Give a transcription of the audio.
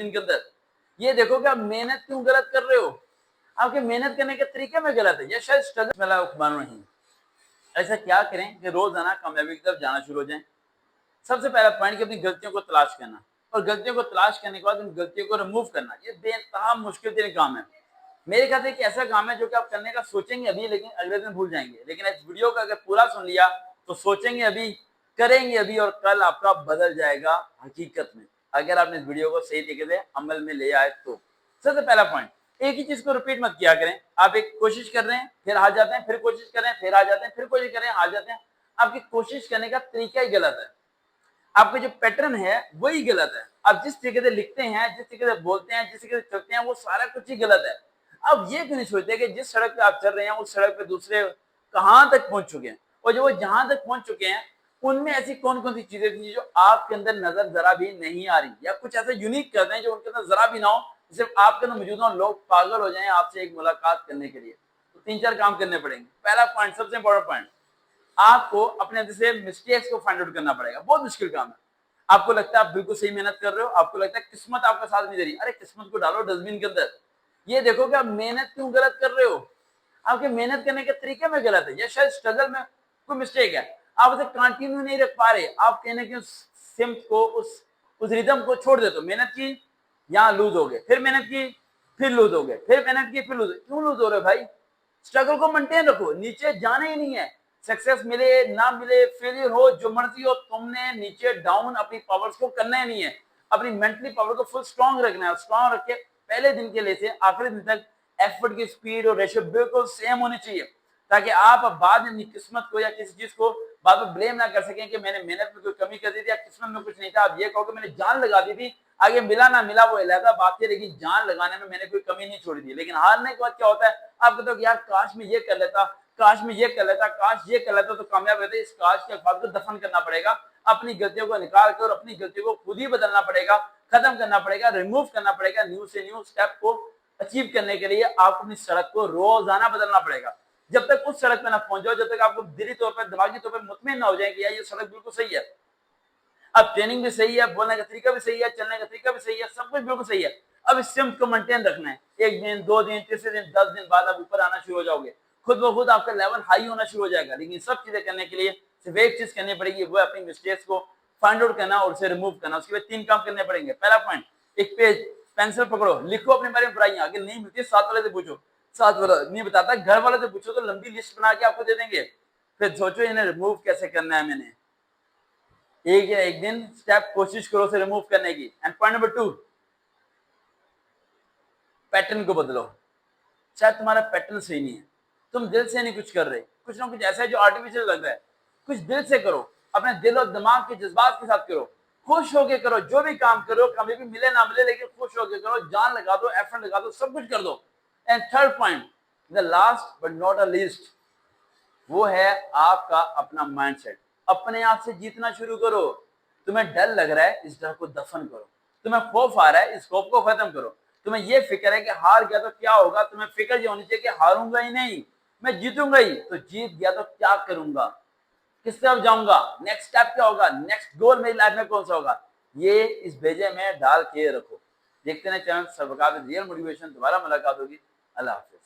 के अंदर। ये देखो कि आप मेहनत क्यों गलत कर रहे हो, आपके मेहनत करने के तरीके में गलत है, या शायद स्ट्रगल नहीं। ऐसा क्या करें कि रोजाना कामयाबी की तरफ जाना शुरू हो जाए। सबसे पहला पॉइंट कि अपनी गलतियों को तलाश करना, और गलतियों को तलाश करने के बाद उन गलतियों को रिमूव करना। ये बेइंतहा मुश्किल तरीन काम है। मेरे ख्याल से एक ऐसा काम है जो कि आप करने का सोचेंगे अभी, लेकिन अगले दिन भूल जाएंगे। लेकिन इस वीडियो का अगर पूरा सुन लिया तो सोचेंगे अभी, करेंगे अभी, और कल आपका बदल जाएगा हकीकत में, अगर आपने इस वीडियो को सही तरीके से अमल में ले आए तो। सबसे पहला पॉइंट, एक ही चीज को रिपीट मत किया करें। आप एक कोशिश कर रहे हैं, फिर हार जाते हैं, फिर कोशिश कर रहे हैं, फिर हार जाते हैं, फिर कोशिश कर रहे हैं, हार जाते हैं। आपकी कोशिश करने का तरीका ही गलत है, आपका जो पैटर्न है वही गलत है। आप जिस तरीके से लिखते हैं, जिस तरीके से बोलते हैं, जिस तरीके से चलते हैं, वो सारा कुछ ही गलत है। अब ये क्यों नहीं सोचते कि जिस सड़क पे आप चल रहे हैं उस सड़क पे दूसरे कहां तक पहुंच चुके हैं, और जो वो जहां तक पहुंच चुके हैं उनमें ऐसी कौन कौन सी चीजें थी जो आपके अंदर नजर जरा भी नहीं आ रही, या कुछ ऐसा यूनिक कर रहे हैं जो उनके अंदर जरा भी ना हो, सिर्फ आपके अंदर मौजूद हो, लोग पागल हो जाएं आपसे एक मुलाकात करने के लिए। तो 3-4 काम करने पड़ेंगे। पहला पॉइंट, सबसे इंपॉर्टेंट पॉइंट, आपको अपने अंदर से मिस्टेक्स को फाइंड आउट करना पड़ेगा। बहुत मुश्किल काम है। आपको लगता है आप बिल्कुल सही मेहनत कर रहे हो, आपको लगता है किस्मत आपका साथ नहीं दे रही, अरे किस्मत को डालो डस्टबिन के अंदर। ये देखो कि आप मेहनत क्यों गलत कर रहे हो, आपके मेहनत करने के तरीके में गलत है, या शायद स्ट्रगल में कोई मिस्टेक है। आप उसे कंटिन्यू नहीं रख पा रहे, आप कहने की सिम्त को, उस रिदम को छोड़ देते हो। मेहनत की, यहाँ लूज हो गए, फिर मेहनत की, फिर लूज हो गए, फिर मेहनत की, फिर लूज। क्यों लूज हो रहे हो भाई? स्ट्रगल को मेंटेन रखो, नीचे जाना ही नहीं है। सक्सेस मिले ना मिले, फेलियर हो, जो मर्जी हो, तुमने नीचे डाउन अपनी पावर्स को करना ही नहीं है। अपनी मेंटली पावर को फुल स्ट्रांग रखना है। स्ट्रांग रख के पहले दिन के लिए से आखिरी दिन तक एफर्ट की स्पीड और रेशियो बिल्कुल सेम होनी चाहिए, ताकि आप बाद में अपनी किस्मत को या किसी चीज को बाद में ब्लेम ना कर सकें कि मैंने मेहनत में कोई कमी कर दी थी या किस्मत में कुछ नहीं था। आप ये कहो कि मैंने जान लगा दी थी, आगे मिला ना मिला वो अलग बात है, लेकिन जान लगाने में मैंने कोई कमी नहीं छोड़ी थी। लेकिन हारने के बाद क्या होता है, आप कहते हो यार काश में ये कर लेता, काश में ये कर लेता, काश ये कर लेता तो कामयाब होते। इस काश के अल्फाज को दफन करना पड़ेगा, अपनी गलतियों को निकाल कर अपनी गलतियों को खुद ही बदलना पड़ेगा, खत्म करना पड़ेगा, रिमूव करना पड़ेगा। न्यू से न्यू स्टेप को अचीव करने के लिए आपको अपनी सड़क को रोजाना बदलना पड़ेगा। जब तक उस सड़क पर ना पहुंच जाओ, जब तक आपको दिली तौर पर, दिमागी तौर पर मुतमिन ना हो जाए कि यार ये सड़क बिल्कुल सही है, अब ट्रेनिंग भी सही है, बोलने का तरीका भी सही है, चलने का तरीका भी सही है, सब कुछ बिल्कुल सही है, अब इस सिम्त को मेंटेन रखना है। 1 दिन, 2 दिन, तीसरे दिन, 10 दिन बाद आप ऊपर आना शुरू हो जाओगे, खुद ब खुद आपका लेवल हाई होना शुरू हो जाएगा। लेकिन सब चीजें करने के लिए सिर्फ एक चीज करनी पड़ेगी, वो अपनी मिस्टेक्स को फाइंड आउट करना और उसे रिमूव करना। उसके बाद 3 काम करने पड़ेंगे। पहला पॉइंट, एक पेज पेंसिल पकड़ो, लिखो अपने बारे में बुराइयां। अगर नहीं मिलती साथ वाले से पूछो, साथ वाला नहीं बताता, घर वाले से पूछो तो लंबी लिस्ट बना के आपको दे देंगे। फिर सोचो इन्हें रिमूव कैसे करना है। मैंने एक या एक दिन स्टेप कोशिश करो उसे रिमूव करने की। एंड पॉइंट नंबर 2, पैटर्न को बदलो। शायद तुम्हारा पैटर्न सही नहीं है, तुम दिल से नहीं कुछ कर रहे, कुछ ना कुछ ऐसा है जो आर्टिफिशियल लग रहा है। कुछ दिल से करो, अपने दिल और दिमाग के जज्बात के साथ करो, खुश होके करो। जो भी काम करो, कभी भी मिले ना मिले, लेकिन खुश होके करो, जान लगा दो, एफर्ट लगा दो, सब कुछ कर दो। And third point, the last but not a least, वो है आपका अपना माइंडसेट। अपने आप से जीतना शुरू करो। तुम्हें डर लग रहा है, इस डर को दफन करो। तुम्हें खौफ आ रहा है, इस खौफ को खत्म करो। तुम्हें ये फिक्र है कि हार गया तो क्या होगा, तुम्हें फिक्र ये होनी चाहिए कि हारूंगा ही नहीं, मैं जीतूंगा ही। तो जीत गया तो क्या करूंगा, किस तरफ जाऊंगा, नेक्स्ट स्टेप क्या होगा, नेक्स्ट गोल मेरी लाइफ में कौन सा होगा, ये इस भेजे में डाल के रखो। देखते हैं चैनल सरवकार रियल मोटिवेशन। दोबारा मुलाकात होगी। अल्लाह हाफिज।